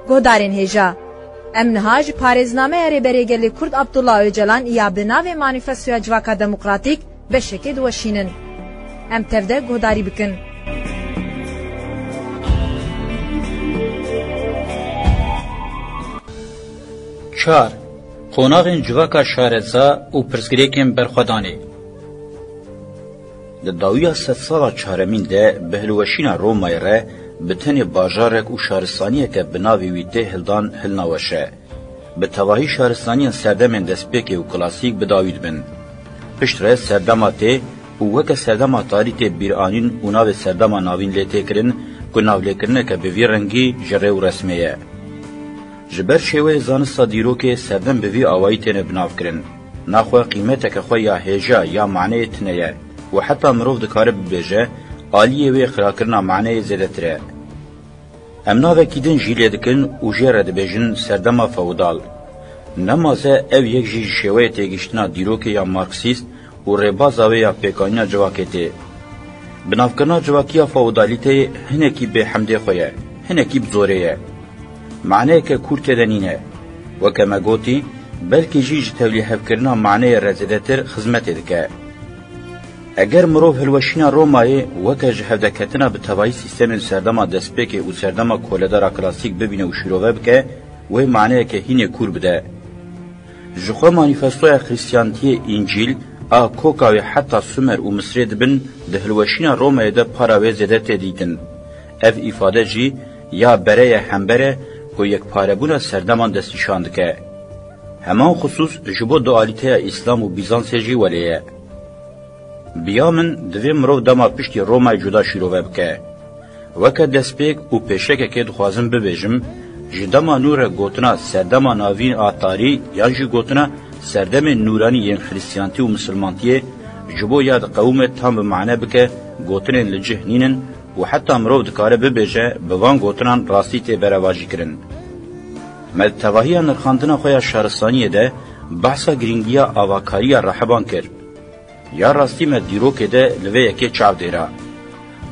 گهدارین هیجا. ام نهاج پارێزنامەیە رێبەرێگەلی کورد عەبدوڵڵا ئۆجەلان یا بناوێ مانیفەستۆیا جواکە دەموکراتیک بەشێکی دووەشینن. ام تەودە گهداری بکن. 4. قوناغین جواکا شارزا و پرسگریکین برخودانی د داویا ست سالا چهارمین ده بهلوشینا رومای ره بتنی باجارک و شارستانیه که بناوی ویده هلدان هلناوشه. به تواهی شارستانیان سردمین دسپیکی و کلاسیک بداوید بن. پشت ره سردماته و وکه سردما تاریته بیرانین و ناو سردما ناوین لیته کرن که ناو لیکرنه که به وی رنگی جره و رسمیه. جبر شوی زانستا دیرو که سردم به وی آوائی تینه بناو کرن. ناخواه قیمته که خواه یا هیجا یا معنی تنیه و حتی مروف دکاره ببیجه آلیه وی خراکرنا معنی زیده تره. امناوه کیدن جیله دکن و جیره دبیجن سردما فودال. نمازه او یک جی شوی تیگشتنا دیرو که یا مارکسیست و ربازاوه یا پیکانینا جواکیته. بنافکرنا جواکیا فودالیته هنکی به حمده خویه، هنکی بزوریه. معنی که کور کدنینه و که مگوتی بلکه جیج تولیه کرنا معنی رزیدتر خدمت دکه. اگر مروف هلوشینا رومای و که جهودکتنا به توایی سیستم سردما دسپیک و سردما کولدارا کلاسیک ببینه و شروع بکه و معنی که هینه کور بده. جخوا مانیفستوی خریستیانتی انجیل کوکاوی حتی سومر و مصری دبن ده هلوشینا رومای ده پاراوی زیدت دیدن. اف ifade جی یا برای همبره و یک پاربون سردمان دستیشان دکه. همان خصوص جبو دوالیته اسلام و بیزانس جی ولیه. بیا من دوی مرو دما پشتی رومای جدا شروع بکه. وکه دسپیک و پیشکه که دخوازم ببیجم جدما نور گوتنا سردما ناوین آتاری یا جی گوتنا سردم نورانی ین خریستیانتی و مسلمانتیه جبو یاد قوم تام بمعنی بکه گوتنین لجهنینن و حتی مرو دکاره ببیجه بوان گوتنان راستی تی برواجی کرن. مد تواهی نرخاندنا خویا شهرستانیه ده بحثا گرینگیا آواکاریا رحبان کرد. یا راستی مد دیروکه ده لوه یکی چاو دیره.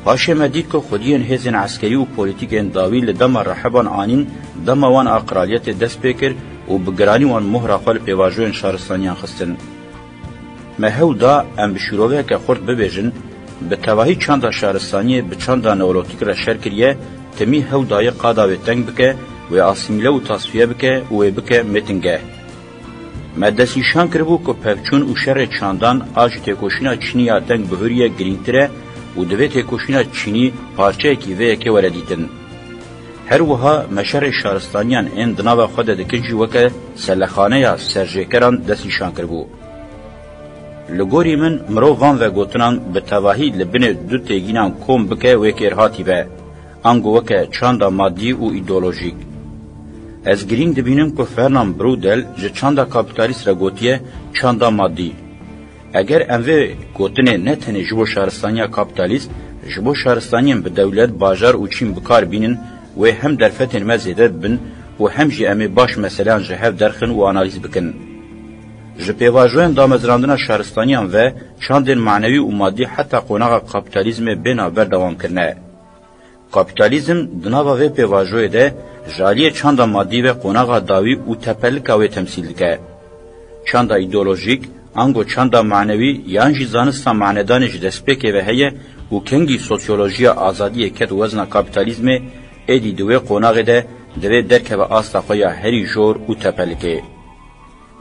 پاشه مدید که خودیان هزین عسکری و پولیتیک انداوی لدما رحبان آنین دما وان اقرالیت دست بکر و بگرانی وان مهر خال پیواجوین شهرستانیان خستن. مهو دا ام بشروعه که خورد ببیجن به تواهی چند شهرستانی به چند نولوتیک را شر کریه تمی هو دای قاداوی تنگ بکه و آسیمیله و تصفیه بکه و بکه متنگه. مدسی شان کربو که پفچون و شر چاندان آج تکوشینا چینی تنگ بهوریه گرینتره و دوی تکوشینا چینی پارچه کی وی که وردیتن. هر وها مشر شهرستانیان این دناو خود دکنجی وکه سلخانه یا سرجکران دسی شان کربو. لگوری من مروفان و گوتنان به تواهی لبن دو تیگینان کوم بکه و یک ارهاتی به انگو وکه چاندا مادی و ایدولوژیک. از گرینگ دبینم که فرنان برودل جه چاندا کابیتالیست را گوتیه چاندا مادی. اگر انوه گوتنه نه تنه جبو شهرستانیا کابیتالیست، جبو شهرستانیم به دولت باجار و چین بکار بینن و هم در فتن مزیده بن و هم جی امی باش مثلا جهف درخن و آنالیز بکن. جپیواجوین دامزراندنا شهرستانیان و چاندین معنوی و مادی حتی قوناغ کابیتالیزم بنا بردوام کرنه. کابیتالیزم دناوا و پیواجوی ده جالیه چاندا مادی و قوناغ داوی و تپلکا و تمثیل که. چاندا ایدولوژیک، انگو چاندا معنوی یانجی زانستا معنیدانش دسپیکه و هیه و کنگی سوسیولوژیا آزادی کد وزن کابیتالیزم ایدی دوی قوناغ ده دوی درکه و آستا خویا هری جور و تپلکه.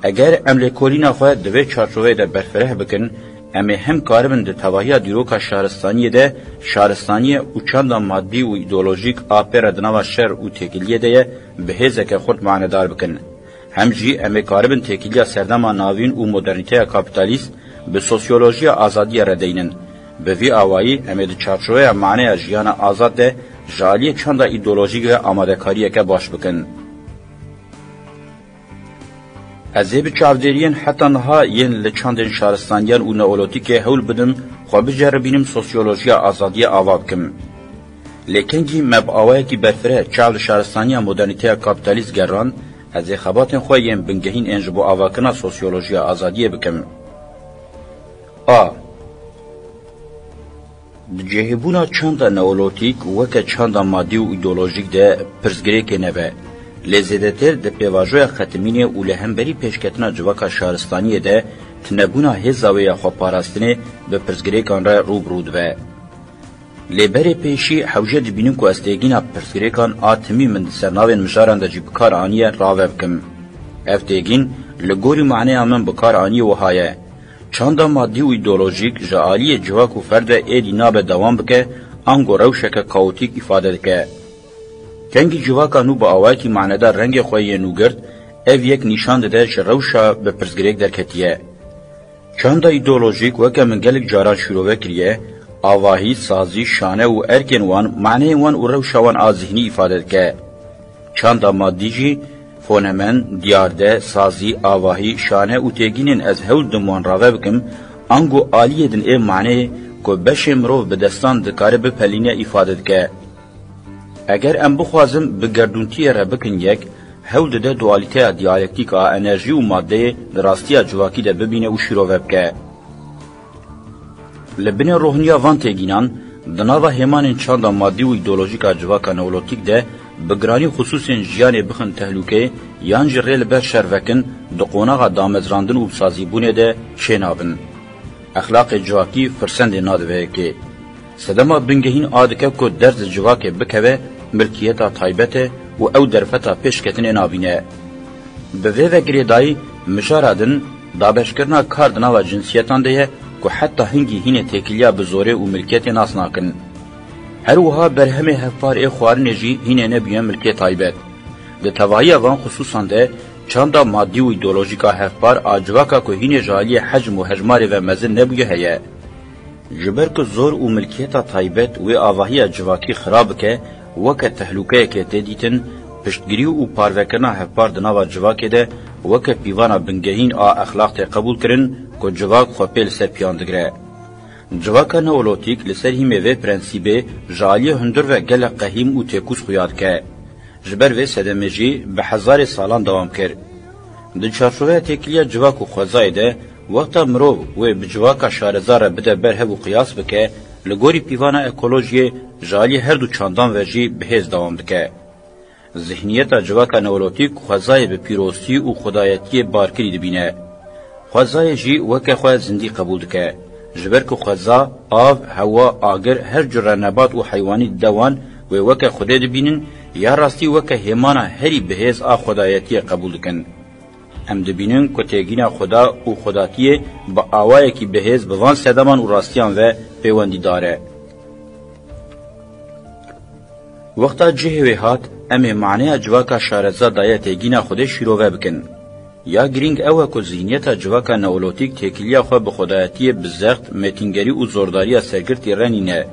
اگر املیکولینا خواه دوی چارچوه ده برفره بکن، امی هم کاربن ده تواهی دیروکا شهرستانی ده شهرستانی و چاندا مادی و ایدولوژیک آپر دناوا شر و تکیلیه ده به هزک خود معنیدار بکن. هم جی امی کاربن تکیلیا سردما ناوین و مدرنیته کابیتالیست به سوسیولوژی آزادی ردینن. به وی آوایی امی ده چارچوه معنی جیان آزاد ده جالی چاندا ایدولوژیک آماده کاریه که باش بکن. از به چاودرین حتی نها ین لچاندن شهرستانیان و نئولوتیک هول بدم خو بجربینم سوسیولوژی آزادی آواب کم. لیکن جی مبعوه کی برفره چاول شهرستانیا مدرنیته کابیتالیست گران از خباتن خو ین بنگهین انجبو آواکنا سوسیولوژی آزادی بکم. جهبونا چند نئولوتیک وک چند مادی و ایدئولوژیک ده پرزگری که نبه. لزیدتر ده پیواجوی ختمینه و لهمبری پیشکتنا جواکا شهرستانیه ده تنبونا هزاوی خو پاراستنه به پرزگریکان را روبرود و لبر پیشی حوجه دبینن کو استگینا پرزگریکان آتمی من سرناوین مجاران ده جی بکار آنیه راوه بکم. افتگین لگوری معنی آمن بکار آنیه وحایه. چند مادی و ایدولوژیک جعالی جواک و فرد ایدی ناب دوام بکه انگو روشک کاوتیک ifade دکه. کنگی جواکا نو با آواکی معنیدار رنگ خواه نو گرد او یک نشان ده جروشا به پرزگریک درکتیه. چند ایدولوژیک وکه منگلک جاران شروع کریه آواهی، سازی، شانه و ارکن وان معنی وان و روشا وان آزهنی ifade دکه. چند مادی جی فونمن، دیارده، سازی، آواهی، شانه و تیگینین از هول دموان راوه بکم انگو آلیه دن ای معنی که بشه مروف به دستان دکاره بپلینه ifade دکه. اگر ام بخوازم بگردونتی را بکن یک هول ده دوالیته دیالکتیک انرژی و ماده دراستی جواکی ده ببینه و شروع بکه. لبنه روحنیا وان تیگینان دناوا همان چند مادی و ایدولوژیکا جواکا نولوتیک ده بگرانی خصوصین جیان بخن تهلوکه یان جریل بر شروکن دقوناغا دامزراندن و بسازیبونه ده شینابن. اخلاق جواکی فرسند نادوه که سدما بنگهین آدکه که درز جواک بکوه ملکیتا تایبته و او درفتا پیشکتن نابینه. به وی گریدایی مشارادن دابشکرنا کاردنا و جنسیتان ده که حتی هنگی هینه تکیلیا بزوره و ملکیت ناس ناکن. هر وها برهمه هفار خوارن جی هینه نبیان ملکیت تایبت. ده تواهی وان خصوصا ده چند مادی و ایدولوژیکا هفار آجواکا که هینه جالی حجم و حجماری و مزن نبیه هیه. جبر که زور و ملکیتا تایبت و آواهی جواکی خراب که وکه تهلوکه که تدیتن پشتگیری و پاروکرنا هفار دناوا جواکی ده وکه پیوانا بنگهین اخلاق ته قبول کرن که جواک خوپیل سر پیاندگره. جواکا نولوتیک لسر هیمه و پرنسیبه جالی هندر و گل قهیم و تکوس خویاد که جبر و سدمجی به هزار سالان دوام کرد. ده چارچوبه تکلیه جواک و خوزای ده وقتا مرو و بجواکا شارزار بده بره و قیاس بکه لگوری پیوانا اکولوژی جالی هر دو چاندان وجی بهز دوام دکه. ذهنیتا جواکا نولوتیک خوزای به پیروستی و خدایتی بارکری دبینه. خوزای جی وکه خواه زندی قبول دکه. جبر که خوزا، آب، هوا، آگر هر جره نبات و حیوانی دوان و وکه خوده دبینن یا راستی وکه همانا هری بهز خدایتی قبول دکن. ام دبینن که تیگین خدا و خداتیه با آوائه کی بهز بوان سدمان و راستیان و پیوندی داره. وقتا جهوی هات ام معنی جواکا شارزا دایه تیگین خودش شروع بکن. یا گرینگ اوه که ذهنیت جواکا نولوتیک تکیلیا خواه بخدایتی بزرد متینگری و زورداری سرگرتی رنینه.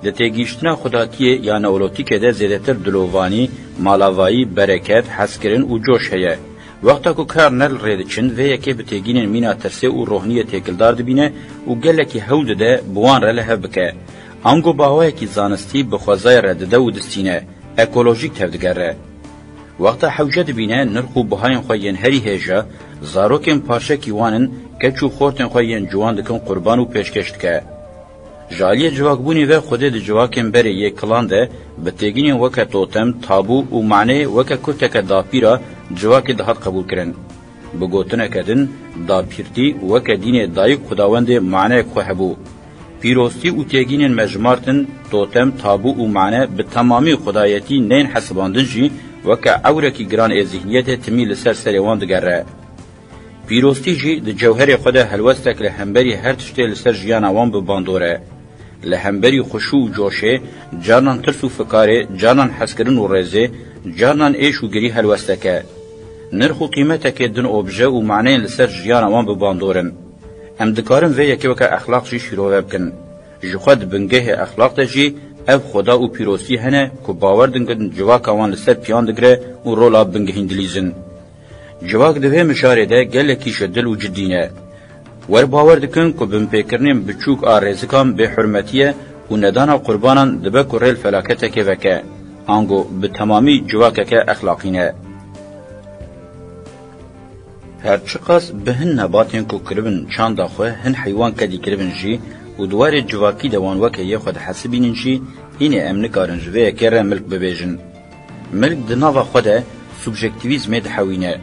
ده تیگیشتنا خدایتی یا نولوتیک ده زیدتر دلووانی، مالاوایی، برکت، حسکرین و جوش هیه. وقتا که کار نل ریدچن و یکی به تیگین مینا ترسه و روحنیه تیکلدار دبینه و گلکی هود ده بوان رله بکه. انگو باوه کی زانستی بخوازای ردده و دستینه، اکولوژیک تفدگره. وقتا حوجه دبینه نرخو بهاین خوین هری هیجا، زاروکن پارچه کیوانن کچو خورتن خوین جوان دکن قربان و پیشکشت که. جالی جواکبونی و خود ده جواکن بره یک کلان ده به تیگین وکه توتم، تابو و معنی وکه کتک داپیرا جواک دهات قبول کرن. بگوتنه کدن داپیرتی وکه دین دایق خداوند معنی خوهبو. پیروستی و تیگین مجمارتن توتم، تابو و معنی به تمامی خدایتی نین حسباندن جی وکه اورکی گران ذهنیت تمیل سر سریوان دگره. پیروستی جی ده جوهر خود هلوستک لهمبری هر تشتی لسر جیان آوان بباندوره. لهمبری خشو و جوشه، جانان ترس و فکاره، جانان حسکرن و رزه، جانان ایش و گری هلوستکه. نرخ و قیمتک دن اوبجه و معنی لسر جیان آوان بباندورن. ام دکارن و یکی وکه اخلاق جی شروع بکن. جخود بنگه اخلاق ده جی او خدا و پیروسی هنه که باور دنگن جواک آوان لسر پیان دگره و رولا بنگهین دلیزن. جواک دوه مشاره ده گلکی شدل و جدینه. ور باور دکن که بمپیکرنیم بچوک آرزکان به حرمتیه و ندانا قربانان دبه کریل فلاکته که وکه. آنگو به تمامی جواکه که اخلاقینه. هرچقاس به هن نباتین که کربن چاندا خواه هن حیوان کدی کربن جی و دوار جواکی دوان وکه یه خود حسبینن جی اینه امن کارن جوه که را ملک ببیجن. ملک دناوا خوده سوبژکتیویزم دحوینه.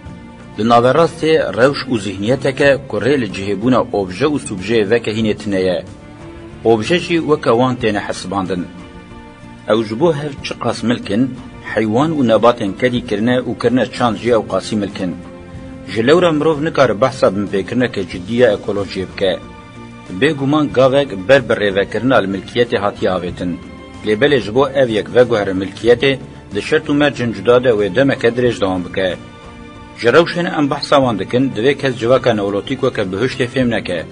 لناوراست روش و ذهنیتک کره لجهبون اوبژه و سوبژه وکه هینه تنیه. اوبژه جی وکه وان تینه حسباندن. او جبو هر چه قاس ملکن حیوان و نباتن کدی کرنه و کرنه چاند جی او قاسی ملکن. جلورا مروف نکار بحثا بمپیکرنه که جدیه اکولوژی بکه. بگومان گاوک بربر ریوکرنه الملکیت هاتی آویتن. لیبل جبو او یک وگوهر ملکیت ده شرط و مرجن جداده و دمکه درج دوام بکه. جروشن ام بحثا واندکن دوی کس جواکا نولوتیک وکه بهشت فهم نکه.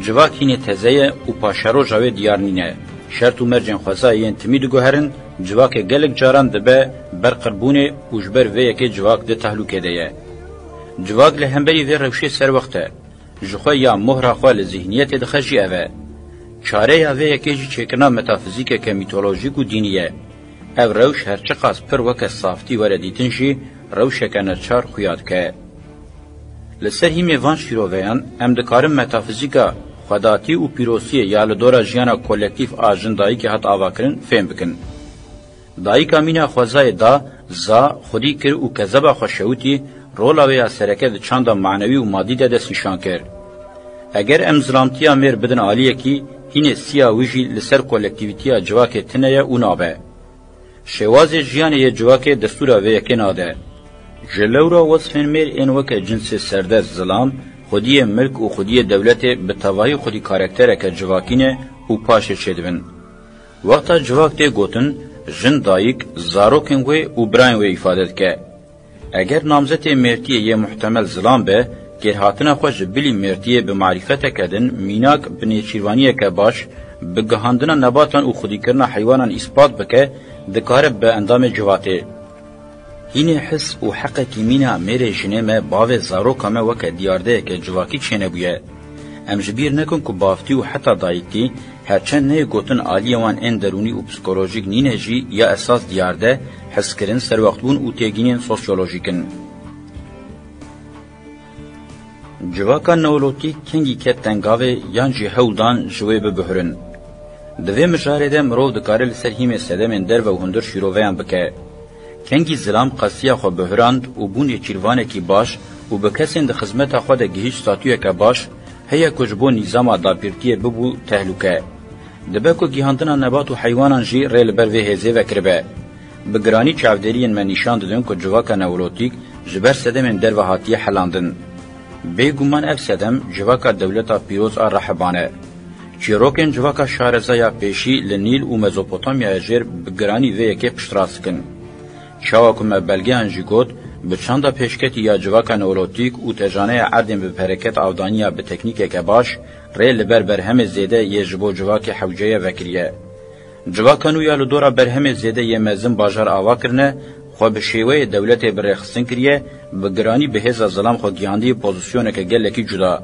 جواک هینه تزیه و پاشارو جاوی دیار نینه. شرط و مرجن خوزای ین تمید گوهرن جواک گلک جاران دبه برقربونه وجبر و یکی جواک ده تحلوکه ده. جواک لهمبری و روشی سر وقته. جخوی یا مهر خواه لذهنیت دخشی اوه. چاره یا و یکی جی چکنا متافیزیک که میتولوژیک و دینیه. او روش هرچه قاس پر وکه صافتی وردیتن جی روش کنه چار خویاد که. لسر هیمه وان شیروویان ام دکارم متافیزیکا خداتی و پیروسی یا لدورا جیانا کولکتیف آجندایی که حت آواکرن فهم بکن. دایی کامینه خوزای دا زا خودی کر و کذبا خوشوتی رولا ویا سرکه ده چاندا معنوی و مادی ده دست نشان کر. اگر ام ظلامتیا میر بدن آلیه کی هینه سیا ویجی لسر کولکتیویتیا جواک تنه و نابه. شواز جیانه جواک دستورا ویا که ناده. جلورا وصفن میر این وکه جنس سردست ظلام خودی ملک و خودی دولت به تواهی خودی کارکتره که جواکینه و پاشه چدون. وقتا جواک ده گوتن جن دایک زاروکنگوی و براینوی افاده که اگر نامزت مرتیه یه محتمل ظلام به گرهاتنا خوش بلی مرتیه به معرفت کدن میناک بنیچیروانیه که باش به گهاندن نباتان و خودی کرنا حیوانان اثبات بکه دکاره به اندام جواته. اینه حس و حق کیمینا میره جنمه باو زاروکامه وکه دیارده که جواکی چینه بویه. ام جبیر نکن که بافتی و حتی دایتی هرچند نه گوتن آلیوان این درونی و پسیکولوژیک نینه جی یا اساس دیارده حس کرن سر وقت بون و تیگینین سوسیولوژیکن. جواکا نولوتیک کنگی که تنگاوه یان جی هولدان جوی ببهرن. دوی مجاره ده مرو دکاره لسر هیم سدمین در و هندر شیروویان بکه. کنگی ظلام قصیه خو بهراند و بون چیروانه کی باش و بکسین ده خدمت خو ده گهیش ساتویه که باش هيا كجبو نظام دابيرتيه ببو تهلوكه دبكو گیهاندنا نبات و حیوانان جی ریل بر وی هزه وکربه بگرانی چاودرین من نشان دادن که جواکا نولوتیک جبر سدمن در و هاتیه حلاندن بگومان اف سدم جواکا دولتا پیروز رحبانه چیروکن جواکا شارزایا پیشی لنیل و مزوپوتامیا جر بگرانی وی یکی پشتراسکن شاوکم بلگیان جی گوت به چند پیشکتی یا جواکا نولوتیک و تجانه عردن به پرکت آودانیا به تکنیک که باش ریل بر همه زیده یه جبو جواک حوجه وکریه. جواکا نو یا لدورا بر همه زیده یه مزم باجار آوا کرنه خو به شیوه دولت برخصن کریه بگرانی به هزا ظلام خو گیاندی پوزیسیونه که گلکی جدا.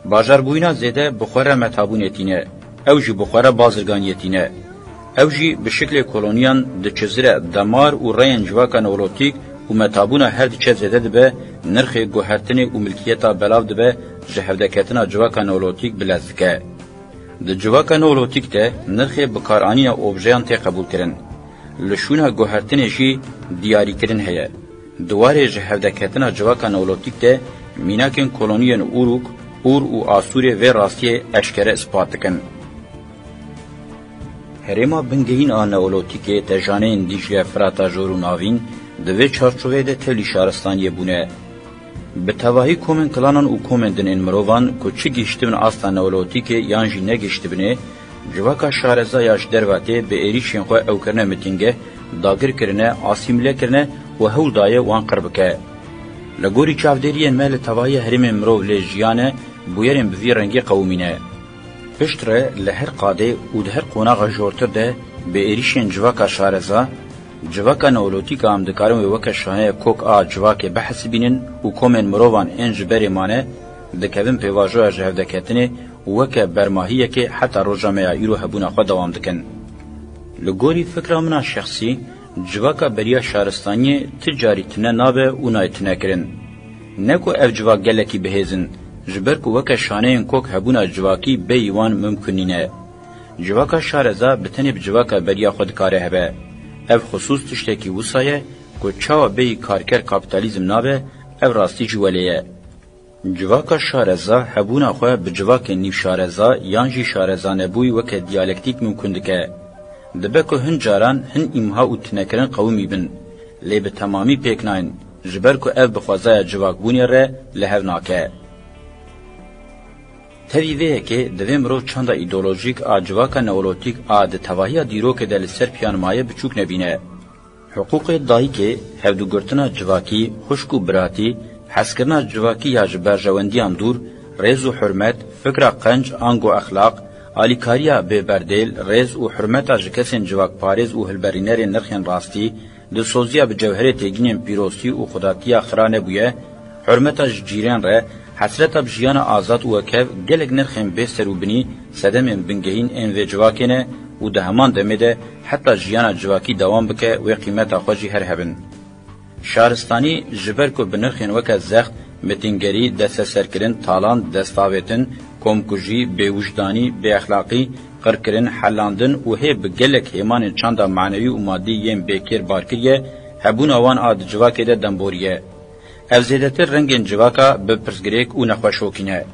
باجار بوینا زیده بخوره متابونیتینه او جی بخوره بازرگانیتینه او جی به شکل کلونیان ده چزره دمار و رین جواکا نولوتیک و متابونا هر چه زده به نرخ گوهرتنی و ملکیتا بلاو به جهودکتنا جواکا نولوتیک بلزکه. د جواکا نولوتیک ته نرخ بکارانی اوبژیان ته قبول کرن. لشونا گوهرتنی جی دیاری کرن هه. دواره جهودکتنا جواکا نولوتیک ته میناکن کلونیان اوروک اور و آسوری و راستی اشکره اثبات کن. هرما بنگهین آن نولوتیک تجانین دیجه فراتا جورو ناوین دوی چارچوبه ده تلی شهرستانی بونه. به تواهی کومن کلانان و کومن دن این مروان که چی گیشتبن آستا نولوتیک یانجی نگیشتبنه جواکا شهرزا یاش درواته به ایریشین خواه او کرنه متینگه داگر کرنه آسیمله کرنه و هول دایه وان قربکه. لگوری چافدرین مال تواهی هرم مرو لیجیانه بویرین بوی رنگی قومینه. پشتره لهر قاده و ده هر قوناغ جورتر ده به ایریشین جواکا شهرزا جواکا نولوتیک هم دکارم وکه شانه کوک جواک بحث بینن و کومن مروان انج بری مانه دکوین پیواجو جهودکتنه وکه برماهیه که حتی روجامه ایرو هبونه خود دوام دکن. لگوری فکر منا شخصی جواکا بریا شهرستانی تجاری تنه نابه و نایتنه کرن. نکو اف جواک گلکی بهیزن جبر که وکه شانه کوک هبونه جواکی بیوان ممکنینه. جواکا شهرزا بتنه بجواکا بریا خود کاره هبه. اف خصوص تشتکی وسایه کو چاوا بی کارکر کاپیتالیزم ناوه او راستی جوالیه. جواکا شارزا هبونا خواه بجواک نیو شارزا یانجی شارزا نبوی وک دیالکتیک ممکن دکه. دبه که هن جاران هن امها و تنکرن قومی بن. لی به تمامی پیکناین جبر که او بخوازای جواک بونی ره لحو ناکه. تاویوه که دوی مرو چند ایدولوژیک آجواکا نولوتیک آد تواهی دیرو که دل سر پیانمایه بچوک نبینه. حقوق دایی که هفدو گرتنا جواکی، خشکو براتی، حسکرنا جواکی یا جبرجواندیان دور، ریز و حرمت، فکر قنج، آنگو اخلاق، آلیکاریا ببردیل، ریز و حرمت جکسین جواک پارز و هلبرینر نرخین راستی، د سوزیا به جوهر تگین پیروسی و خداتیا خرانه بویه، حرمت جیران ره، حسرت بجیان آزاد و وکف گلگ نرخین بستر و بنی صدم بنگهین این و جواکینه و ده همان دمیده حتی جیان جواکی دوام بکه و قیمت خوشی هر هبن. شهرستانی جبر کو بنرخین وکه زخت متینگری دست سرکرین تالان دستاویتن کومکوژی بیوجدانی بی اخلاقی قرکرین حلاندن و هی بگلک همان چاندا معنوی و مادی یم بکر بارکریه هبون آوان آد جواکی ده دنبوریه. افزیدتر رنگین جواکا به پرزگریک و نخوشوکینه.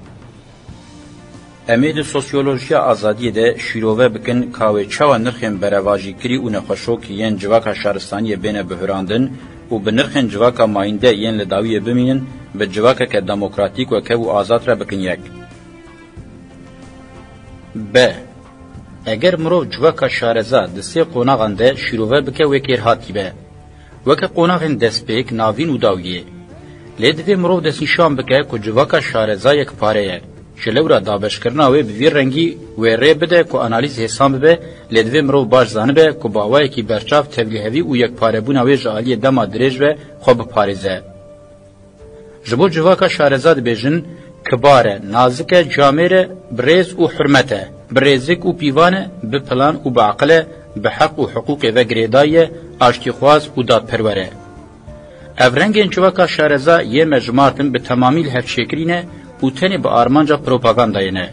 امید سوسیولوژیا آزادی ده شیروه بکن کاوی چاوا نرخین برواجی کری و نخوشوکی ین جواکا شهرستانی بین بهراندن و به نرخین جواکا ماینده ین لداوی بمینن به جواکا که دموکراتیک و که و آزاد را بکن یک. ب. اگر مرو جواکا شارزا دستی قوناغان ده شیروه بکه وکر هاتی به. وکه قوناغین دسپیک ناوین و داویه. لیدوی مرو دستی شام بکه که جواکا شارزا یک پاره شلورا دابش کرنا و به رنگی و ری بده که انالیز حساب به لیدوی مرو باش زانبه که باوای کی برچاف تبلیغوی و یک پاره بونه و جالی دما درج و خوب پاریزه. جبو جواکا شارزا بیژن کباره نازک جامره برز و حرمته برزک و پیوانه به پلان و به عقل به حق و حقوق و گریدای آشتی خواز و داد پروره. افرنگین جواکا شارزا یه مجموعتن به تمامیل هفشکرینه و تنی به آرمانجا پروپاگانداینه.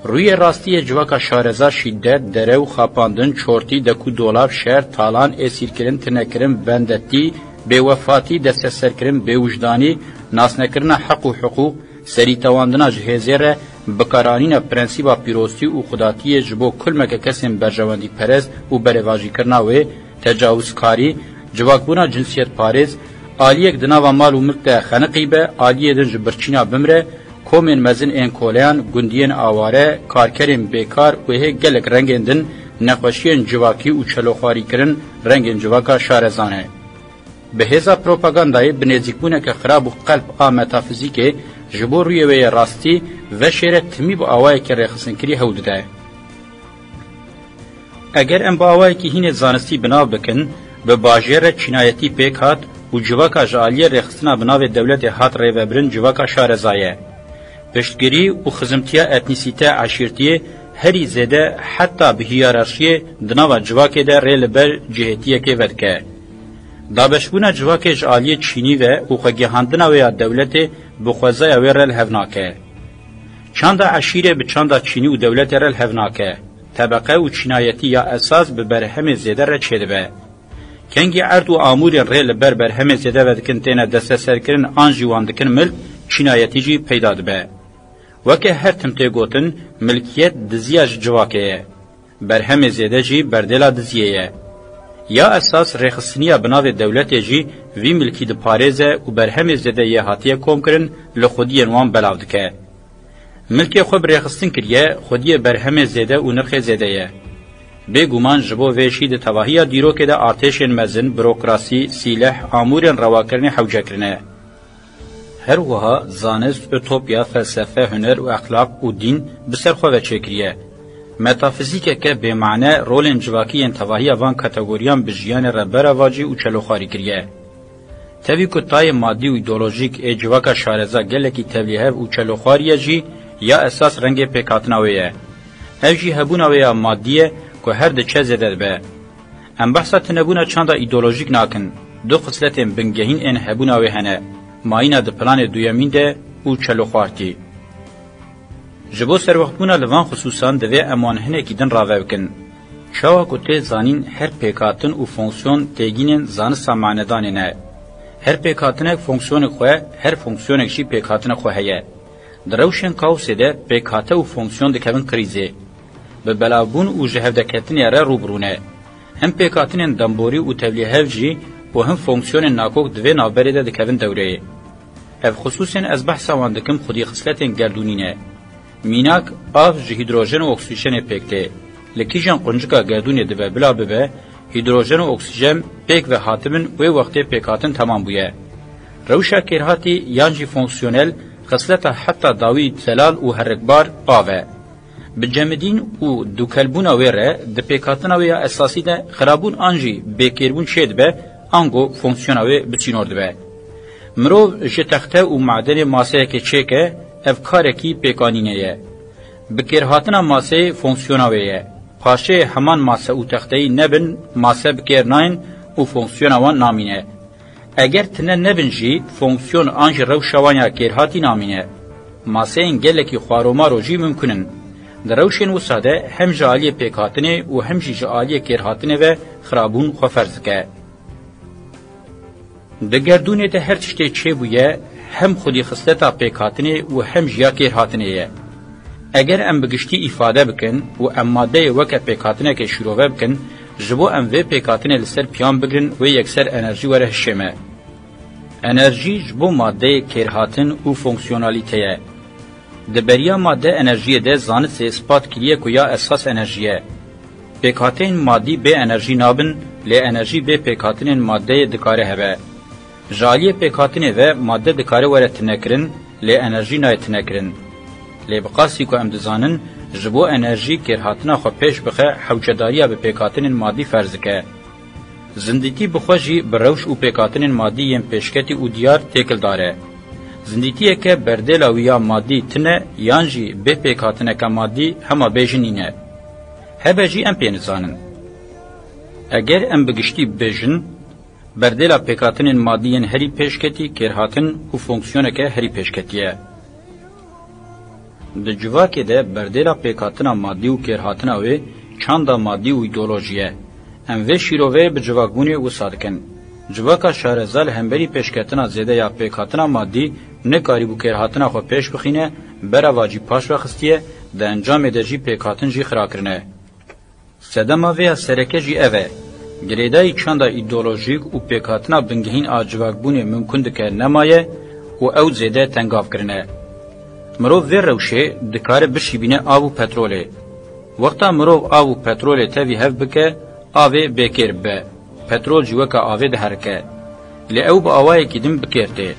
روی راستی جواکا شارزا شدت، دره و خاپاندن، چورتی، دکو دولاب، شهر، تالان، اسیرکرین، تنکرین، بندتی، بیوفاتی، دست سرکرین، بیوجدانی، ناسنکرین حق و حقوق، سری تواندنا جهزیره، بکارانین پرنسیبا پیروستی و خداتی جبو کل مکه کسیم برجواندی پرز و برواجی کرناوی، تجاوزکاری، جواکبونا جنسیت پارز، آلیک دناوا مال و ملک خنقی به، آلیه دن جبرچینا بمره، کومن مزن این کولیان، گندین آواره، کارکرین بیکار و هی گلک رنگین دن، نقوشین جواکی و چلوخواری کرن رنگین جواکا شارزانه. به هزا پروپاگاندای بنزیکبونه که خراب و قلب متافیزیکه جبور روی وی راستی و شیره تمی با آوائی که ریخسن کری هود ده. اگر ام با آوائی که هین زانستی بناو بکن، به باجیر چینایتی پیک هات و جواکا جالی ریخسنا بناو دولت هات ریوبرن جواکا شارزایه. پشتگیری و خزمتیا اتنیسیته عشیرتیه هری زده حتی به هیارارشی دناو جواکه ده ریل بر جهتیه که ودکه. دابشبونا جواکه جالی چینی و خوگیهاندنا ویا دولت بخوزای ویرل هفناکه. چند عشیره به چند چینی و دولت رل هفناکه. طبقه و چینایتی یا اساس به برهم زیده را چیده به. کنگی عرض و آمور ریل بر برهم زیده و دکن تینه دست سرکرن آنجیوان دکن ملک چینایتی جی پیداد به. وکه هر تمته گوتن ملکیت دزیاج جواکه. برهم زیده جی بردلا دزیه. یا اساس رخصنیا بناو دولت جی وی ملکی د پاریزه و برهم زده یه هاتیه کوم کرن لخودی انوان بلاو دکه. ملکی خوب رخصتن کریه خودی برهم زده و نرخ زده یه. بگومان جبو ویشی د تواهی دیرو که ده ارتشین مزن، بروکراسی، سیلح، آمورین رواکرن حوجه کرنه. هر وها زانست، اوتوپیا، فلسفه، هنر و اخلاق و دین بسر خواه چکریه. متافیزیک که به معنی رول انجواکی انتواهی وان کاتگوریان بجیان ربرواجی و چلوخاری کریه. تاوی کتای مادی و ایدولوژیک اجواکا شارزا گلکی تبلیه و چلوخاری جی یا اساس رنگ پیکاتناویه. او جی هبوناویه مادیه که هر ده چه زده به. ام بحثا تنبونا چاندا ایدولوژیک ناکن. دو خصلتین بنگهین این هبوناویه هنه. ماینا ده پلان دویمین ده و چلوخارتی. جبو سر وقتبونا لوان خصوصا دوی امان هنه کی دن راوه بکن. شاوا کوته زانین هر پیکاتن او فونکسیون تگینن زانسا معنیدانه. هر پیکاتنه فونکسیون خو هر فونکسیونک شی پیکاتنه خو هيا. دروشن کاوسده پیکاته او فونکسیون دکون کریزه. به بلابون او جهودکتن یاره روبرونه. هم پیکاتنن دمبوری او تبلیغ جی و هم فونکسیون ناکوک دوی نابریده دکون دوره. اف خصوصا از بحث واندکم خودی خصلتن گردونینه. میناک آف جی هیدروژن و اکسیژن پکته. لکیجان قنجکا گردونی دبه بلا ببه هیدروژن و اکسیژن پیک و حاتمن و وقت پیکاتن تمام بویه. روشا کرهاتی یانجی فونکسیونل خصلتا حتی داوی تلال و هرکبار آوه. بجمدین و دوکلبون ویره د پیکاتن ویا اساسی ده خرابون آنجی بکیربون شید به آنگو فونکسیون وی بچینورد به. مرو جتخته و معدن ماسه که چیکه افکاره کی پیکانینه یه. بکیرهاتنا ماسه فونکسیون ویه. پاشه همان ماسه او تختهی نبن ماسه بکیر ناین و فونکسیون وان نامینه. اگر تنه نبن جی فونکسیون آنج روشوانیا کیرهاتی نامینه. ماسه انگلکی خوارومارو جی ممکنن. دروشن و ساده هم جالی پیکاتنه و هم جالی کیرهاتنه و خرابون خوفرز که. دگردونه ده هر چشتی چه بویه هم خودی خصلتا پیکاتنه و هم جیا کیرهاتنه یه. اگر ام بگشتی ifade بکن و ام ماده وکه پیکاتنه که شروع بکن جبو ام و پیکاتنه لسر پیان بگرن و یکسر انرژی وره هشمه. انرژی جبو ماده کیرهاتن و فونکسیونالیته یه. دبریا ماده انرژی ده زانت سے اثبات کلیه کویا اساس انرژیه. پیکاتین مادی به انرژی نابن لی انرژی به پیکاتین ماده دکاره هبه. جالی پیکاتین و ماده دکاره وره تنکرن لی انرژی نای تنکرن. لی بقاسی که امدزانن جبو انرژی کرهاتنا خو پیش بخه حوجداریا به پیکاتین مادی فرض که. زندگی بخوشی بروش و پیکاتین مادی یم پیشکتی و دیار تکل داره. زندگیه که بردلا ویا مادی تنه یانجی به پیکاتنه که مادی هما بیجنینه. هبه جی ام پینزانن. اگر ام بگشتی بیجن، بردلا پیکاتنه مادیین هری پیشکتی کرهاتن و فونکسیونه که هری پیشکتیه. د جواکه ده بردلا پیکاتنه مادی و کرهاتنه و چاندا مادی و ایدولوژیه. ام و شیروه به جواکبونی و صادکن. جواکا شارزال همبری پیشکتنا زیده یا پیکاتنا مادی نکاری بو کرهاتنا خو پیش بخینه برا واجی پاش وخستیه ده انجام ده جی پیکاتن جی خراکرنه. سدما ویا سرکه جی اوه. گریدای چاندا ایدولوژیک و پیکاتنا بنگهین آجواکبونی ممکن دکه نمایه و او زیده تنگاف کرنه. مرو وی روشه دکاره بشی بینه آو پتروله. وقتا مرو آو پتروله تاوی هف بکه آوه بکر به. پترول جوکا آوه ده هرکه. لی او با آوه کدیم بکرده.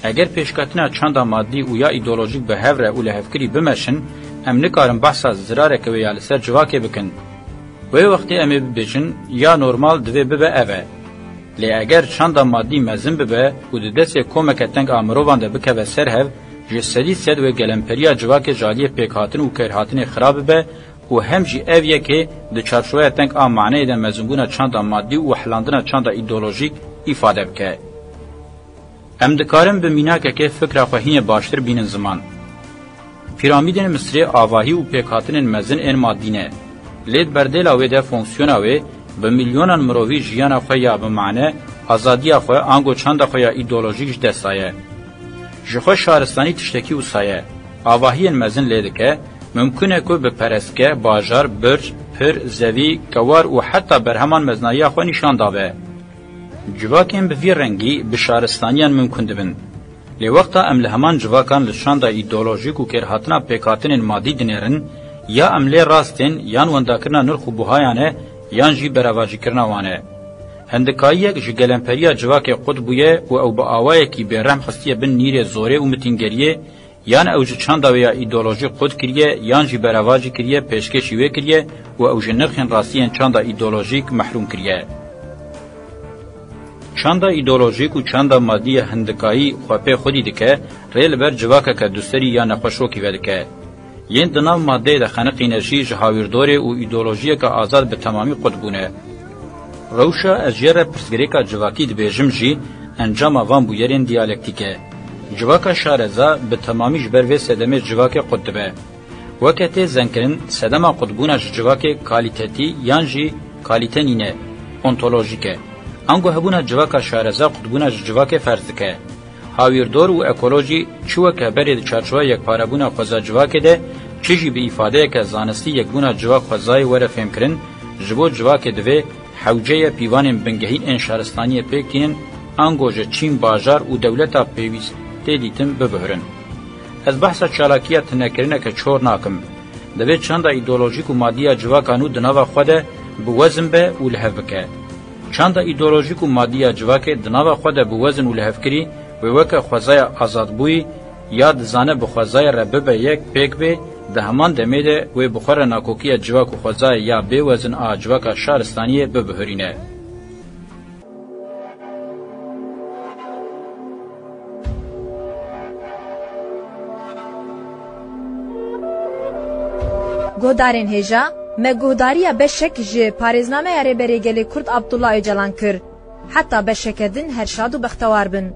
اگر پیشکاتنا چند مادی و یا ایدولوژیک به هفره و لحفکری بمشن، ام نکارم بحثا زراره که ویا لسر جواکه بکن. و وقتی امی ببیشن یا نورمال دوی ببه اوه. لی اگر چند مادی مزن ببه و ده دست کومکتنگ آمروان ده بکه و سر هف، جسدی سد و گلمپریا جواکه جالی پیکاتن و کرهاتن خراب به و هم جی اویه که د چارچوبه تنگ ا معنی د مزنگونه چند مادی و حلاندنه چند ایدئولوژیک ifade بکه. ام دکارم به میناکه که فکر خواهین باشتر بینن زمان. پیرامیدن مصری آواهی و پیکاتن مزن ان مادینه. لید بردل اوه ده فونکسیوناوه به میلیونان مروی جیان خواه به معنی آزادی خواه آنگو چند خواه ایدئولوژیک دستایه. جخواه شهرستانی تشتکی و سایه. آواهی مزن لیده که ممکنه که به پرسکه، باجار، برج، پر، زوی، کوار و حتی برهمان مزنایی خو نشان داوه. جواکین به وی رنگی به شهرستانیان ممکن دبن. لی وقتا ام لهمان جواکان لشان دا ایدئولوژیک و کرهاتنا پیکاتن مادی دنیرن یا ام لی راستین یان ونداکرنا نرخ و بوهایانه یان جی برواجی کرنا وانه. هندکایی یک جگلمپریا جواک قد بویه و او با آوائه کی برم خستیه بن نیر زوره و متنگریه یان اوج چند ویا ایدئولوژی خود کریه یان جی برواجی کریه پیشکشی و کریه و اوج نرخین راستین چند ایدئولوژیک محروم کریه. چند ایدئولوژیک و چند مادی هندکایی خواه خودی دکه ریل بر جواکه که دوستری یا نخوشو کی ودکه. ین دناو ماده ده خنق انرژی جهاویردوره و ایدئولوژی که آزاد به تمامی قد بونه. روشا از جره پرسگریکا جواکی دبیجم جی انجام وان بویرین دیالکتیکه. جواکا شارزا به تمامی جبر و سدمه جواک قدبه. وکته زنکرین سدما قطبونا جواک کالیتتی یان جی کالیتنینه اونتولوژیکه انگو هبونا جواک شارزا قطبونا جواک فرزکه هاویردور و اکولوژی چوکه برید چارچوه یک پارابونا خوزا جواک ده چیجی به ایفاده که زانستی یک بونا جواک خوزای وره فهم کرن جبو جواک دوه حوجه پیوان بنگهین این شهرستانی پیکینن انگوژه چین باجار و دولتا پیویست دیتم ببهرن. از بحث چالاکیت نکرینه که چور ناکم. دوی چند ایدولوژیک و مادی جواکانو دناوا خوده بوزن به و لحف بکه. چند ایدولوژیک و مادی جواک دناوا خوده بوزن و لحف کری و وکه خوزای آزادبوی یاد زانه بخوزای ربه به یک پیک به ده همان دمیده و بخور ناکوکی جواک و خوزای یا به وزن آ جواک شهرستانی ببهرینه. گودارین هجا me guhdariya beşek ji parêzname erê berêgelê Kurd Abdullah Öcalan kir. Heta beşekedin herşad û bextewar bin.